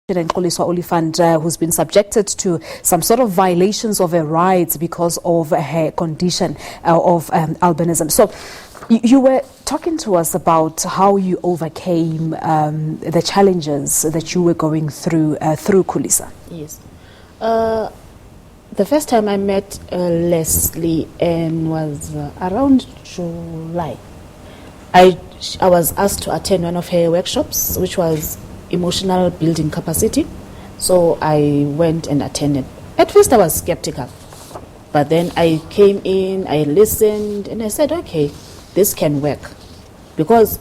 and Xoliswa Oliphant, who's been subjected to some sort of violations of her rights because of her condition of albinism. So you were talking to us about how you overcame the challenges that you were going through Khulisa. Yes. The first time I met Lesley Ann was around July. I was asked to attend one of her workshops, which was emotional building capacity. So I went and attended. At first I was skeptical, but then I came in, I listened, and I said, okay, this can work. Because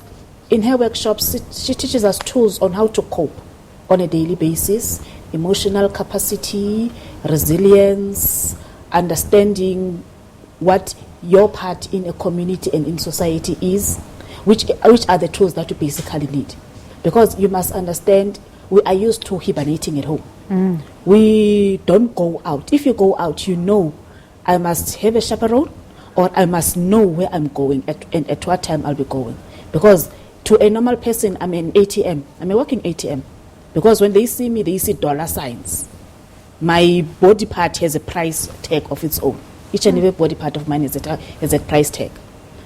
in her workshops, she teaches us tools on how to cope on a daily basis, emotional capacity, resilience, understanding what your part in a community and in society is, which are the tools that you basically need. Because you must understand, we are used to hibernating at home. We don't go out. If you go out, you know, I must have a chaperone, or I must know where I'm going and at what time I'll be going. Because to a normal person, I'm an ATM. I'm a working ATM. Because when they see me, they see dollar signs. My body part has a price tag of its own. Each and every body part of mine has a price tag.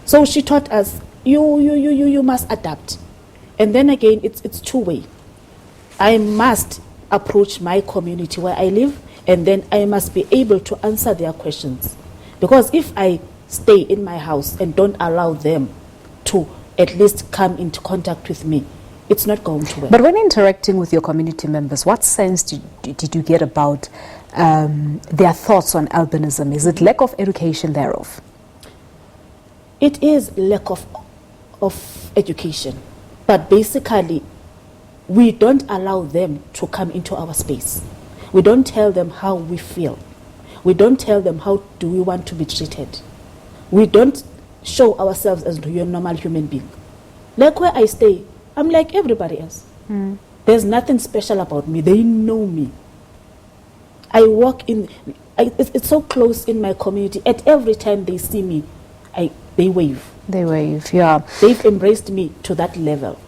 So she taught us, you must adapt. And then again, it's two-way. I must approach my community where I live, and then I must be able to answer their questions. Because if I stay in my house and don't allow them to at least come into contact with me, it's not going to work. But when interacting with your community members, what sense did you get about their thoughts on albinism? Is it lack of education thereof? It is lack of education. But basically, we don't allow them to come into our space. We don't tell them how we feel. We don't tell them how do we want to be treated. We don't show ourselves as a normal human being. Like where I stay, I'm like everybody else. There's nothing special about me. They know me. I walk in, it's so close in my community. At every time they see me, they wave. They wave, yeah. They've embraced me to that level.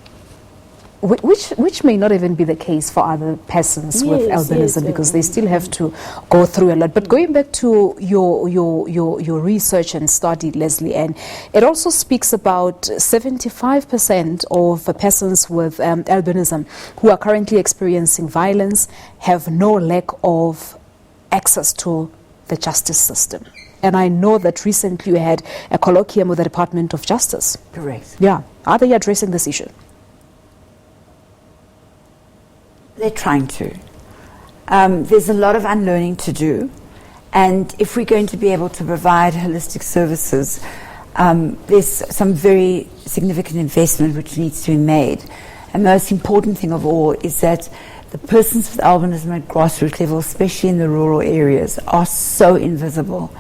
Which may not even be the case for other persons with albinism, because they still have to go through a lot. But going back to your research and study, Lesley Ann, it also speaks about 75% of persons with albinism who are currently experiencing violence have no lack of access to the justice system. And I know that recently you had a colloquium with the Department of Justice. Correct. Yeah. Are they addressing this issue? They're trying to. There's a lot of unlearning to do. And if we're going to be able to provide holistic services, there's some very significant investment which needs to be made. And the most important thing of all is that the persons with albinism at grassroots level, especially in the rural areas, are so invisible.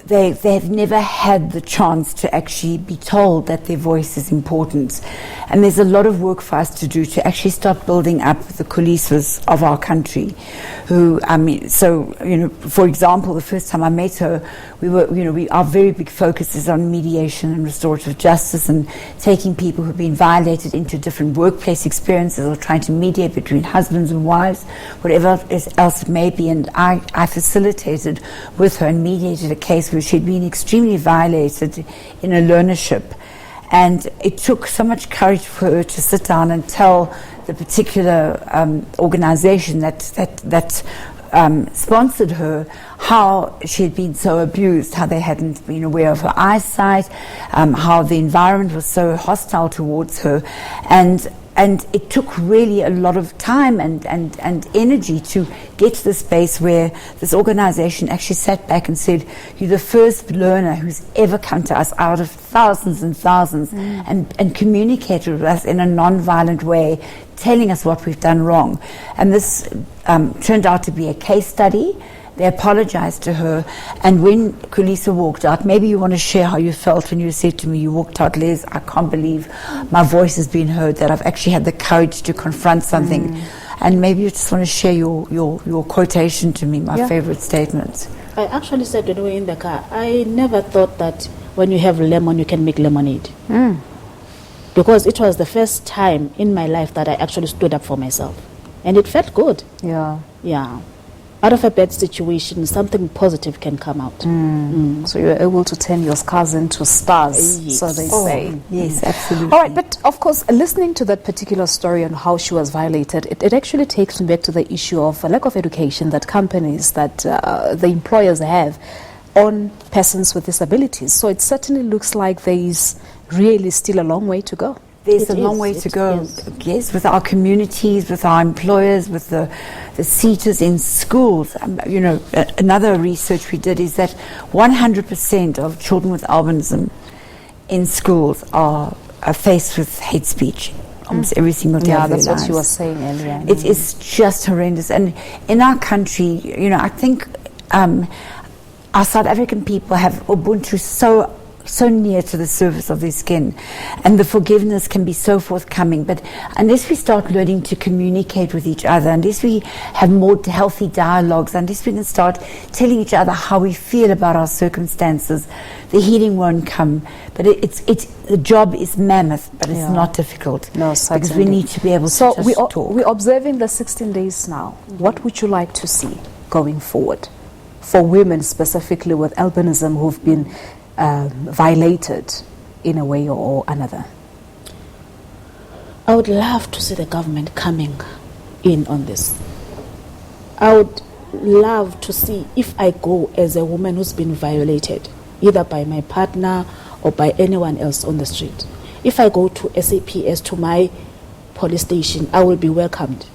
They've never had the chance to actually be told that their voice is important. And there's a lot of work for us to do to actually start building up the Khulisas of our country. For example, the first time I met her, our very big focus is on mediation and restorative justice and taking people who've been violated into different workplace experiences or trying to mediate between husbands and wives, whatever else it may be. And I facilitated with her and mediated a case where she'd been extremely violated in a learnership. And it took so much courage for her to sit down and tell the particular organization that sponsored her how she had been so abused, how they hadn't been aware of her eyesight, how the environment was so hostile towards her. And it took really a lot of time and energy to get to the space where this organization actually sat back and said, you're the first learner who's ever come to us out of thousands and thousands and communicated with us in a non-violent way, telling us what we've done wrong. And this turned out to be a case study. They apologized to her, and when Khulisa walked out, maybe you want to share how you felt when you said to me, you walked out, Les, I can't believe my voice has been heard, that I've actually had the courage to confront something. And maybe you just want to share your quotation to me, my favorite statement. I actually said when we were in the car, I never thought that when you have lemon, you can make lemonade. because it was the first time in my life that I actually stood up for myself, and it felt good. Yeah. Yeah. Out of a bad situation, something positive can come out. So you're able to turn your scars into stars, Yes. so they say. Yes, absolutely. All right, but of course, listening to that particular story on how she was violated, it actually takes me back to the issue of a lack of education that companies, that the employers have on persons with disabilities. So it certainly looks like there is really still a long way to go. There's It a long is, way it to go, is. yes, with our communities, with our employers, with the seaters in schools. Another research we did is that 100% of children with albinism in schools are faced with hate speech almost every single day Yeah, of their that's what she lives. was saying earlier. It is just horrendous. And in our country, I think our South African people have Ubuntu so near to the surface of their skin, and the forgiveness can be so forthcoming. But unless we start learning to communicate with each other, unless we have more healthy dialogues, unless we can start telling each other how we feel about our circumstances, the healing won't come. But the job is mammoth, but it's not difficult. No, because we certainly. need to be able So to just talk. we're observing the 16 days now. What would you like to see going forward for women specifically with albinism who've been violated in a way or another? I would love to see the government coming in on this. I would love to see, if I go as a woman who's been violated, either by my partner or by anyone else on the street, if I go to SAPS, to my police station, I will be welcomed.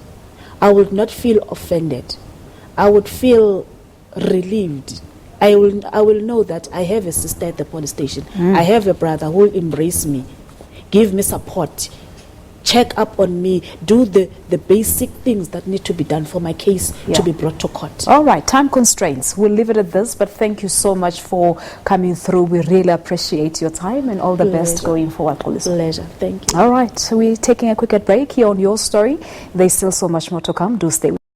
I would not feel offended. I would feel relieved. I will know that I have a sister at the police station. I have a brother who will embrace me, give me support, check up on me, do the basic things that need to be done for my case to be brought to court. All right, time constraints. We'll leave it at this, but thank you so much for coming through. We really appreciate your time, and all the best going forward, Khulisa. Pleasure. Thank you. All right, so we're taking a quick break here on Your Story. There's still so much more to come. Do stay with us.